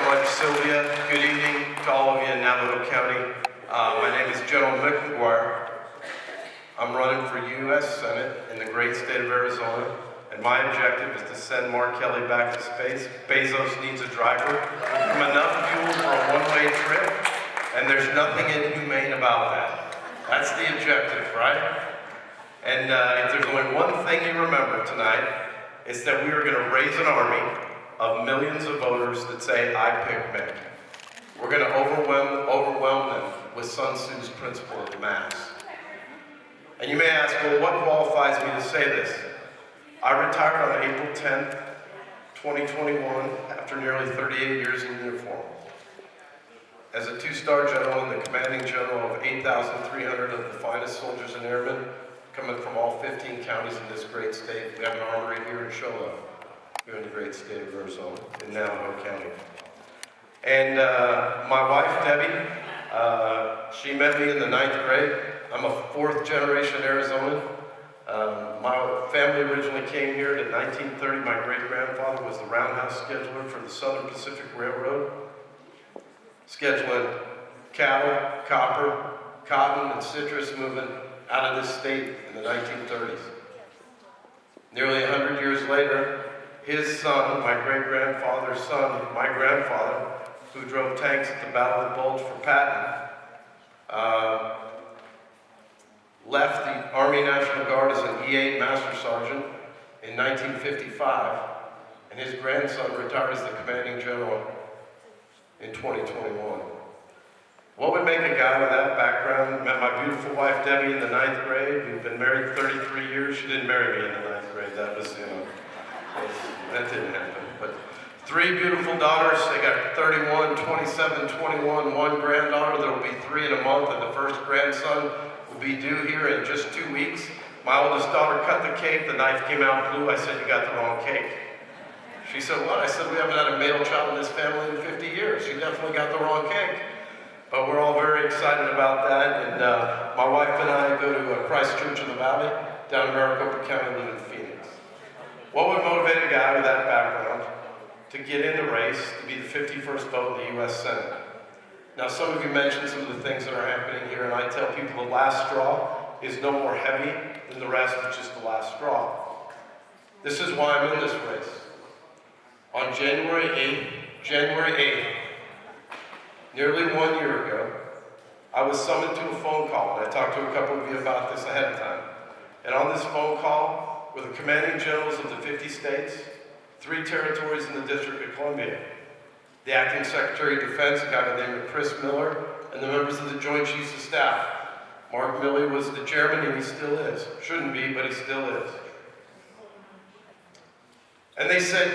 much, Sylvia. Good evening to all of you in Navajo County. My name is General Mick McGuire. I'm running for U.S. Senate in the great state of Arizona, and my objective is to send Mark Kelly back to space. Bezos needs a driver. Give him enough fuel for a one-way trip, and there's nothing inhumane about that. That's the objective, right? And if there's only one thing you remember tonight, it's that we are going to raise an army of millions of voters that say, I pick Mick. We're going to overwhelm them with Sun Tzu's principle of mass. And you may ask, well, what qualifies me to say this? I retired on April 10th, 2021, after nearly 38 years in uniform. As a two-star general and the commanding general of 8,300 of the finest soldiers and airmen, coming from all 15 counties in this great state. We have an armory here in Show Love, here in the great state of Arizona, in Navajo County. And my wife, Debbie, she met me in the 9th grade. I'm a 4th generation Arizonan. My family originally came here in 1930. My great-grandfather was the roundhouse scheduler for the Southern Pacific Railroad, scheduling cattle, copper, cotton, and citrus movement out of this state in the 1930s. Nearly 100 years later, his son, my great-grandfather's son, my grandfather, who drove tanks at the Battle of the Bulge for Patton, left the Army National Guard as an E8 Master Sergeant in 1955, and his grandson retired as the Commanding General in 2021. What would make a guy with that background? Met my beautiful wife Debbie in the 9th grade. We've been married 33 years. She didn't marry me in the 9th grade. That was, that didn't happen. But 3 beautiful daughters. They got 31, 27, 21, 1 granddaughter. There will be 3 in a month, and the first grandson will be due here in just 2 weeks. My oldest daughter cut the cake. The knife came out blue. I said, you got the wrong cake. She said, what? I said, we haven't had a male child in this family in 50 years. You definitely got the wrong cake. But we're all very excited about that, and my wife and I go to Christ Church in the Valley, down in Maricopa County, live in Phoenix. What would motivate a guy with that background to get in the race to be the 51st vote in the U.S. Senate? Now, some of you mentioned some of the things that are happening here, and I tell people the last straw is no more heavy than the rest, which is the last straw. This is why I'm in this race. On January 8th, nearly 1 year ago, I was summoned to a phone call, and I talked to a couple of you about this ahead of time. And on this phone call were the commanding generals of the 50 states, 3 territories in the District of Columbia, the acting Secretary of Defense, a guy named Chris Miller, and the members of the Joint Chiefs of Staff. Mark Milley was the chairman, and he still is. Shouldn't be, but he still is. And they said,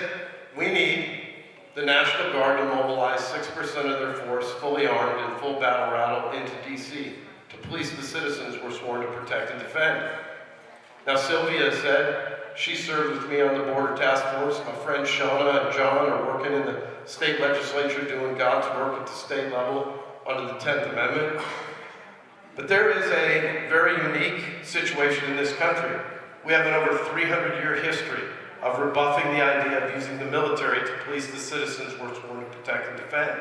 we need the National Guard to mobilize 6% of their force, fully armed and full battle rattle, into D.C. to police the citizens we're sworn to protect and defend. Now, Sylvia said she served with me on the border task force. My friends Shauna and John are working in the state legislature doing God's work at the state level under the 10th Amendment. But there is a very unique situation in this country. We have an over 300-year history of rebuffing the idea of using the military to police the citizens we're sworn to protect and defend.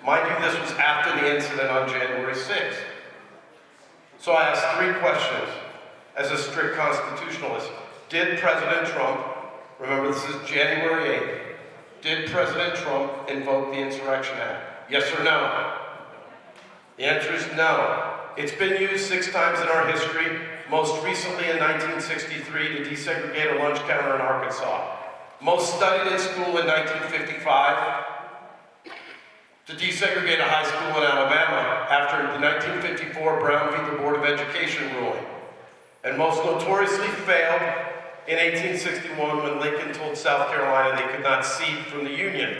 Mind you, this was after the incident on January 6th. So I asked 3 questions as a strict constitutionalist. Did President Trump, remember this is January 8th, did President Trump invoke the Insurrection Act? Yes or no? The answer is no. It's been used 6 times in our history, most recently in 1963 to desegregate a lunch counter in Arkansas. Most studied in school in 1955 to desegregate a high school in Alabama after the 1954 Brown v. the Board of Education ruling. And most notoriously failed in 1861 when Lincoln told South Carolina they could not secede from the Union.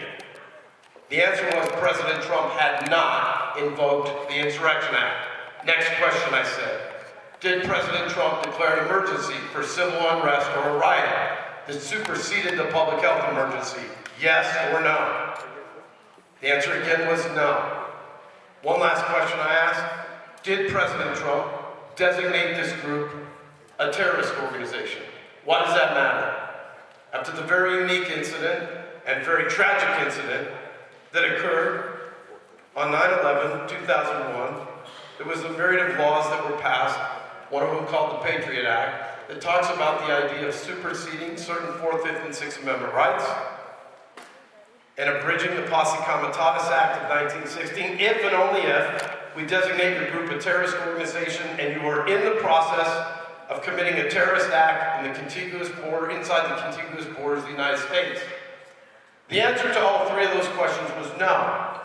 The answer was President Trump had not invoked the Insurrection Act. Next question, I said. Did President Trump declare an emergency for civil unrest or a riot that superseded the public health emergency? Yes or no? The answer again was no. One last question I asked. Did President Trump designate this group a terrorist organization? Why does that matter? After the very unique incident and very tragic incident that occurred on 9/11/2001. There was a myriad of laws that were passed, one of them called the Patriot Act, that talks about the idea of superseding certain 4th, 5th, and 6th Amendment rights and abridging the Posse Comitatus Act of 1916, if and only if we designate your group a terrorist organization and you are in the process of committing a terrorist act in the contiguous border, inside the contiguous borders of the United States. The answer to all three of those questions was no.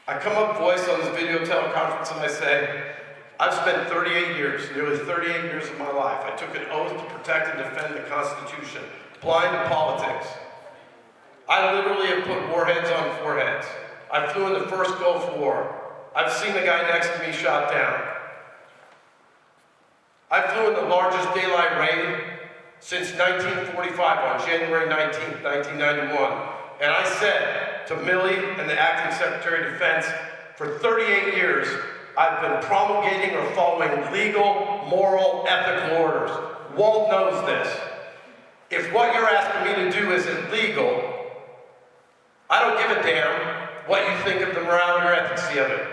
I come up voice on this video teleconference and I say, I've spent 38 years, nearly 38 years of my life. I took an oath to protect and defend the Constitution, blind to politics. I literally have put warheads on foreheads. I flew in the first Gulf War. I've seen the guy next to me shot down. I flew in the largest daylight raid since 1945 on January 19th, 1991. And I said to Millie and the acting Secretary of Defense, for 38 years, I've been promulgating or following legal, moral, ethical orders. Walt knows this. If what you're asking me to do is illegal, I don't give a damn what you think of the morality or ethics of it.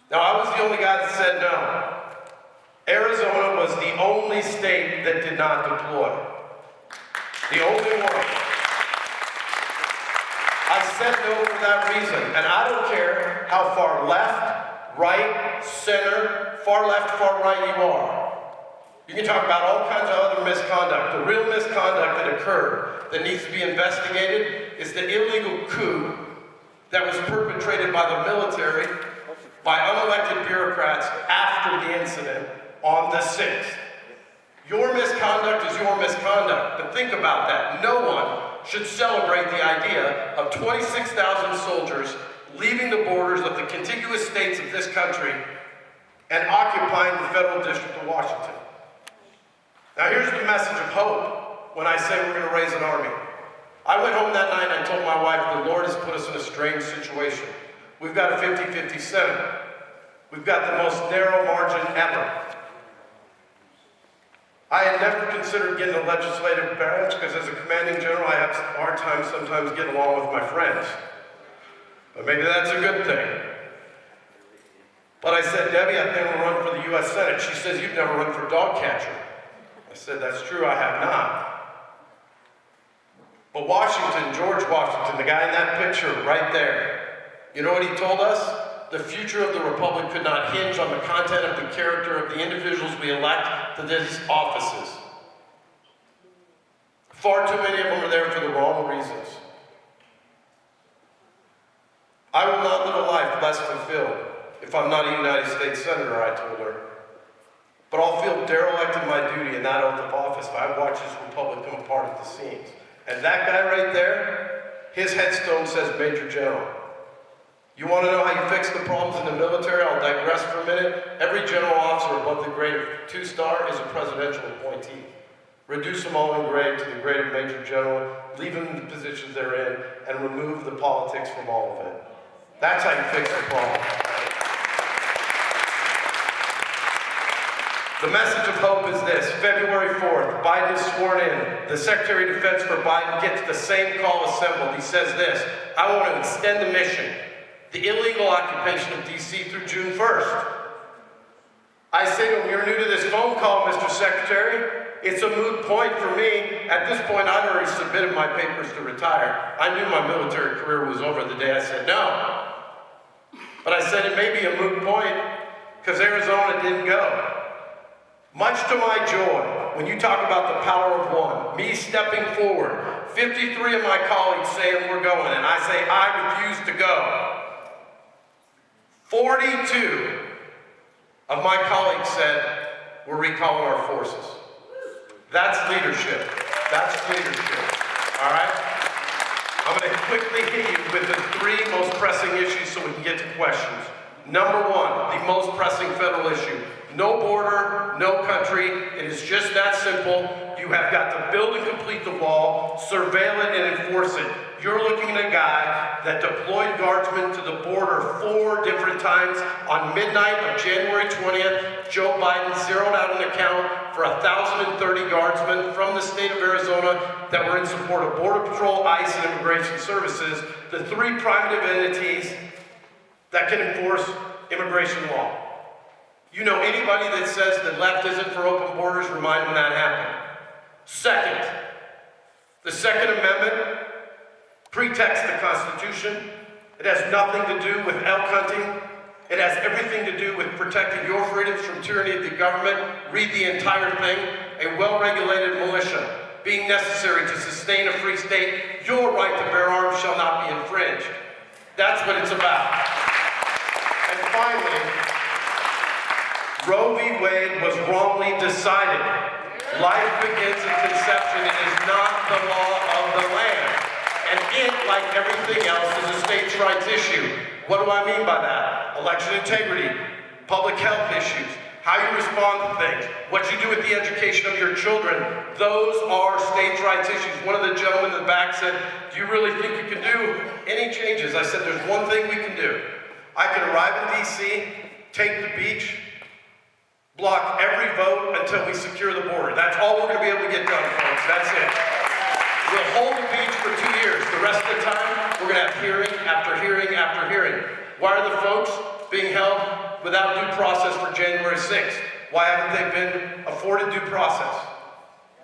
Now, I was the only guy that said no. Arizona was the only state that did not deploy. The only one. I said no for that reason, and I don't care how far left, right, center, far left, far right you are. You can talk about all kinds of other misconduct. The real misconduct that occurred that needs to be investigated is the illegal coup that was perpetrated by the military, by unelected bureaucrats after the incident on the 6th. Your misconduct is your misconduct, but think about that. No one should celebrate the idea of 26,000 soldiers leaving the borders of the contiguous states of this country and occupying the federal district of Washington. Now here's the message of hope when I say we're going to raise an army. I went home that night and I told my wife, the Lord has put us in a strange situation. We've got a 50-50 Senate. We've got the most narrow margin ever. I had never considered getting a legislative branch because as a commanding general, I have a hard time sometimes getting along with my friends. But maybe that's a good thing. But I said, Debbie, I think I'll run for the U.S. Senate. She says, you've never run for dog catcher. I said, that's true, I have not. But Washington, George Washington, the guy in that picture right there, you know what he told us? The future of the Republic could not hinge on the content of the character of the individuals we elect to these offices. Far too many of them are there for the wrong reasons. I will not live a life less fulfilled if I'm not a United States Senator, I told her. But I'll feel derelict in my duty in that oath of office if I watch this Republic come apart at the seams. And that guy right there, his headstone says Major General. You want to know how you fix the problems in the military? I'll digress for a minute. Every general officer above the grade of 2-star is a presidential appointee. Reduce them all in grade to the grade of Major General, leave them in the positions they're in, and remove the politics from all of it. That's how you fix the problem. The message of hope is this. February 4th, Biden is sworn in. The Secretary of Defense for Biden gets the same call assembled. He says this, I want to extend the mission, the illegal occupation of D.C. through June 1st. I say to him, you're new to this phone call, Mr. Secretary. It's a moot point for me. At this point, I'd already submitted my papers to retire. I knew my military career was over the day I said no. But I said it may be a moot point because Arizona didn't go. Much to my joy, when you talk about the power of one, me stepping forward, 53 of my colleagues saying we're going, and I say I refuse to go. 42 of my colleagues said we're recalling our forces. That's leadership. That's leadership. All right? I'm going to quickly hit you with the three most pressing issues so we can get to questions. Number one, the most pressing federal issue. No border, no country. It is just that simple. You have got to build and complete the wall, surveil it, and enforce it. You're looking at a guy that deployed guardsmen to the border 4 different times. On midnight of January 20th, Joe Biden zeroed out an account for 1,030 guardsmen from the state of Arizona that we're in support of Border Patrol, ICE, and Immigration Services, the three primitive entities that can enforce immigration law. You know, anybody that says the left isn't for open borders, remind them that happened. Second, the Second Amendment pretexts the Constitution. It has nothing to do with elk hunting. It has everything to do with protecting your freedoms from tyranny of the government. Read the entire thing. A well-regulated militia being necessary to sustain a free state, your right to bear arms shall not be infringed. That's what it's about. And finally, Roe v. Wade was wrongly decided. Life begins at conception. It is not the law of the land. And it, like everything else, is a states' rights issue. What do I mean by that? Election integrity, public health issues, how you respond to things, what you do with the education of your children. Those are states' rights issues. One of the gentlemen in the back said, do you really think you can do any changes? I said, there's one thing we can do. I can arrive in D.C., take the beach, block every vote until we secure the border. That's all we're going to be able to get done, folks. That's it. We'll hold the beach for 2 years. The rest of the time, we're going to have hearing after hearing after hearing. Why are the folks being held without due process for January 6th? Why haven't they been afforded due process?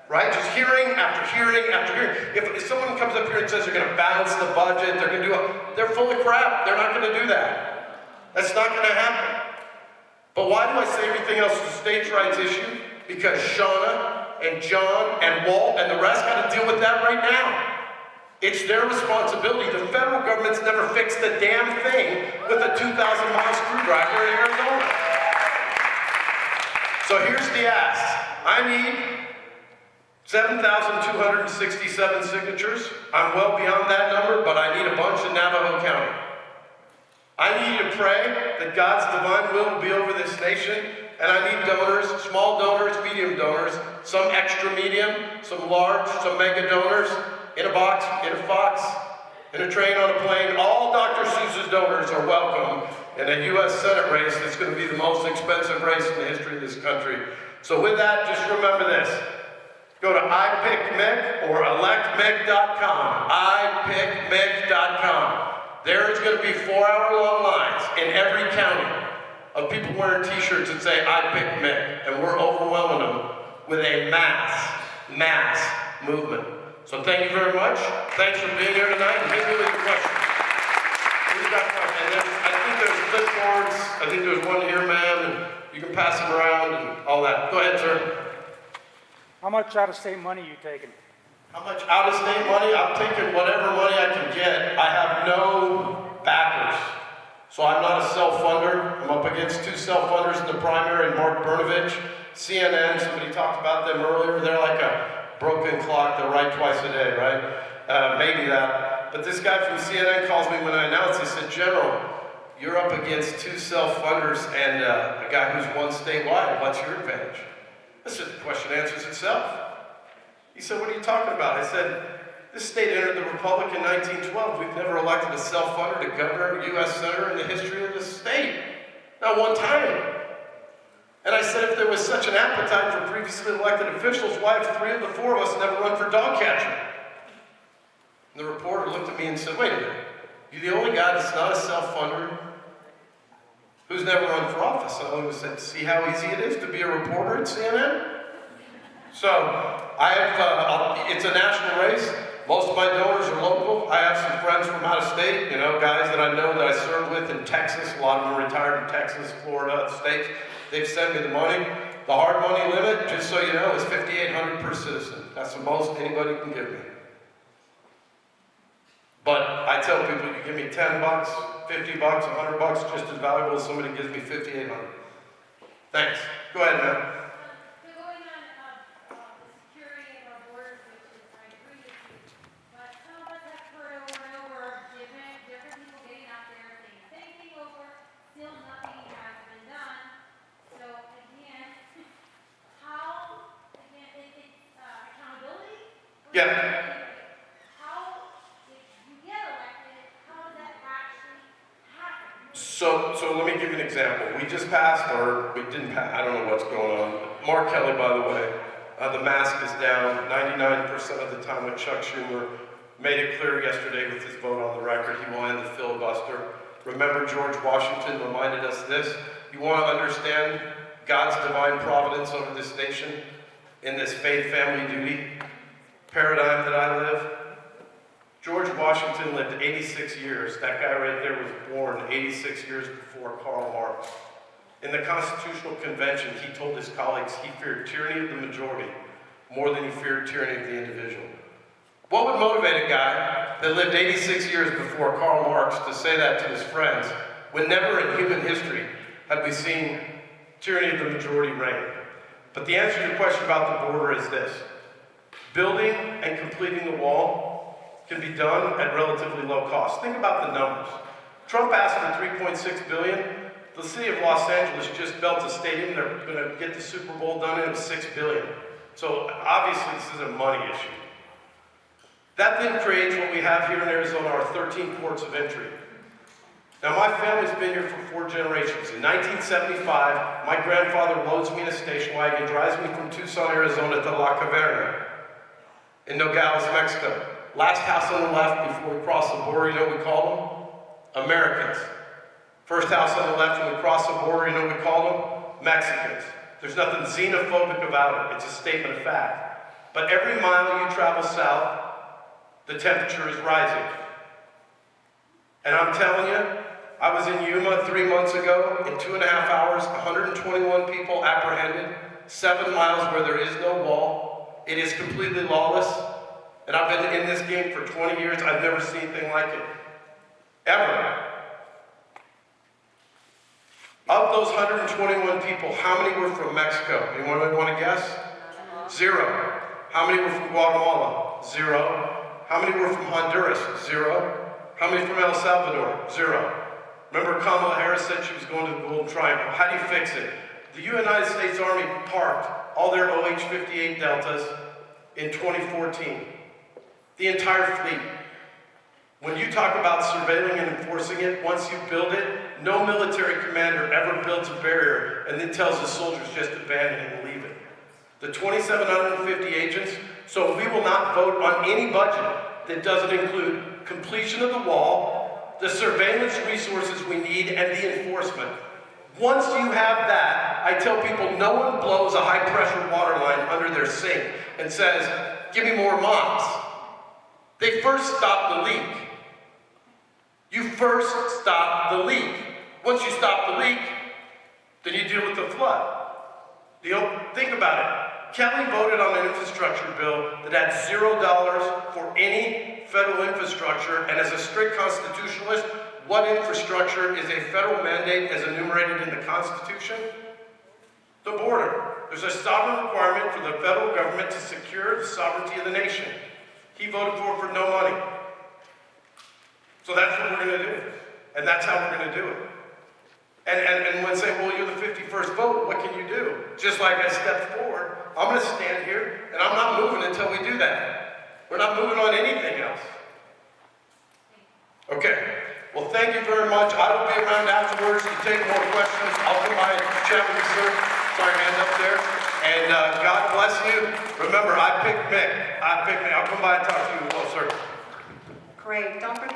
Right? Just hearing after hearing after hearing. If someone comes up here and says they're going to balance the budget, they're going to do it, they're full of crap. They're not going to do that. That's not going to happen. But why do I say everything else is a states' rights issue? Because Shauna and John and Walt and the rest got to deal with that right now. It's their responsibility. The federal government's never fixed a damn thing with a 2,000-mile screwdriver in Arizona. So here's the ask. I need 7,267 signatures. I'm well beyond that number, but I need a bunch in Navajo County. I need you to pray that God's divine will be over this nation, and I need donors, small donors, medium donors, some extra medium, some large, some mega donors, in a box, in a fox, in a train, on a plane. All Dr. Seuss's donors are welcome in a U.S. Senate race that's going to be the most expensive race in the history of this country. So with that, just remember this. Go to iPickMick or electmick.com, iPickMick.com. There's going to be 4-hour-long lines in every county of people wearing t-shirts that say, I pick Mick, and we're overwhelming them with a mass movement. So thank you very much. Thanks for being here tonight, and hit me with your questions. Who's got questions? And then I think there's clipboards. I think there's one here, ma'am, and you can pass them around and all that. Go ahead, sir. How much out-of-state money are you taking? How much out-of-state money? I'm taking whatever money I can get. I have no backers. So I'm not a self-funder. I'm up against 2 self-funders in the primary, and Mark Brnovich. CNN, somebody talked about them earlier. They're like a broken clock. They're right twice a day, right? Maybe that. But this guy from CNN calls me when I announced. He said, General, you're up against 2 self-funders and a guy who's won statewide. What's your advantage? I said, the question answers itself. He said, what are you talking about? I said, this state entered the Republic in 1912. We've never elected a self-funder to governor or U.S. Senator in the history of the state. Not one time. And I said, if there was such an appetite for previously elected officials, why have 3 of the 4 of us never run for dog catcher? And the reporter looked at me and said, wait a minute, you're the only guy that's not a self-funder who's never run for office. So I said, see how easy it is to be a reporter at CNN? So, it's a national race. Most of my donors are local. I have some friends from out of state, guys that I know that I served with in Texas. A lot of them are retired in Texas, Florida, other states. They've sent me the money. The hard money limit, just so you know, is $5,800 per citizen. That's the most anybody can give me. But I tell people, you give me $10, $50, $100, just as valuable as somebody gives me $5,800. Thanks. Go ahead, man. Yeah. How, if you get elected, how does that actually happen? So let me give you an example. We just passed, or we didn't pass, I don't know what's going on. Mark Kelly, by the way, The mask is down 99% of the time with Chuck Schumer. Made it clear yesterday with his vote on the record he will end the filibuster. Remember, George Washington reminded us this. You want to understand God's divine providence over this nation in this faith, family, duty paradigm that I live? George Washington lived 86 years. That guy right there was born 86 years before Karl Marx. In the Constitutional Convention, he told his colleagues he feared tyranny of the majority more than he feared tyranny of the individual. What would motivate a guy that lived 86 years before Karl Marx to say that to his friends when never in human history had we seen tyranny of the majority reign? But the answer to your question about the border is this. Building and completing the wall can be done at relatively low cost. Think about the numbers. Trump asked for $3.6 billion. The city of Los Angeles just built a stadium. They're going to get the Super Bowl done and it was $6 billion. So obviously this is a money issue. That then creates what we have here in Arizona, our 13 ports of entry. Now my family's been here for 4 generations. In 1975, my grandfather loads me in a station wagon, drives me from Tucson, Arizona to La Caverna in Nogales, Mexico. Last house on the left before we cross the border, you know what we call them? Americans. First house on the left when we cross the border, you know what we call them? Mexicans. There's nothing xenophobic about it. It's a statement of fact. But every mile you travel south, the temperature is rising. And I'm telling you, I was in Yuma 3 months ago. In 2.5 hours, 121 people apprehended, 7 miles where there is no wall. It is completely lawless. And I've been in this game for 20 years. I've never seen anything like it. Ever. Of those 121 people, how many were from Mexico? Anyone want to guess? 0. How many were from Guatemala? 0. How many were from Honduras? 0. How many from El Salvador? 0. Remember Kamala Harris said she was going to the Golden Triangle. How do you fix it? The United States Army parked all their OH-58 Deltas in 2014. The entire fleet. When you talk about surveilling and enforcing it, once you build it, no military commander ever builds a barrier and then tells his soldiers just abandon it and leave it. The 2,750 agents, so we will not vote on any budget that doesn't include completion of the wall, the surveillance resources we need, and the enforcement. Once you have that, I tell people no one blows a high-pressure water line under their sink and says, give me more mops. They first stop the leak. You first stop the leak. Once you stop the leak, then you deal with the flood. Think about it. Kelly voted on an infrastructure bill that had $0 for any federal infrastructure, and as a strict constitutionalist, what infrastructure is a federal mandate as enumerated in the Constitution? The border. There's a sovereign requirement for the federal government to secure the sovereignty of the nation. He voted for no money. So that's what we're going to do. And that's how we're going to do it. And when say, well, you're the 51st vote, what can you do? Just like I stepped forward, I'm going to stand here, and I'm not moving until we do that. We're not moving on anything else. Okay. Well, thank you very much. I will be around afterwards to take more questions. I'll come by and chat with you, sir. Sorry, hand up there. And God bless you. Remember, I picked Mick. I'll come by and talk to you as well, sir. Great. Don't forget.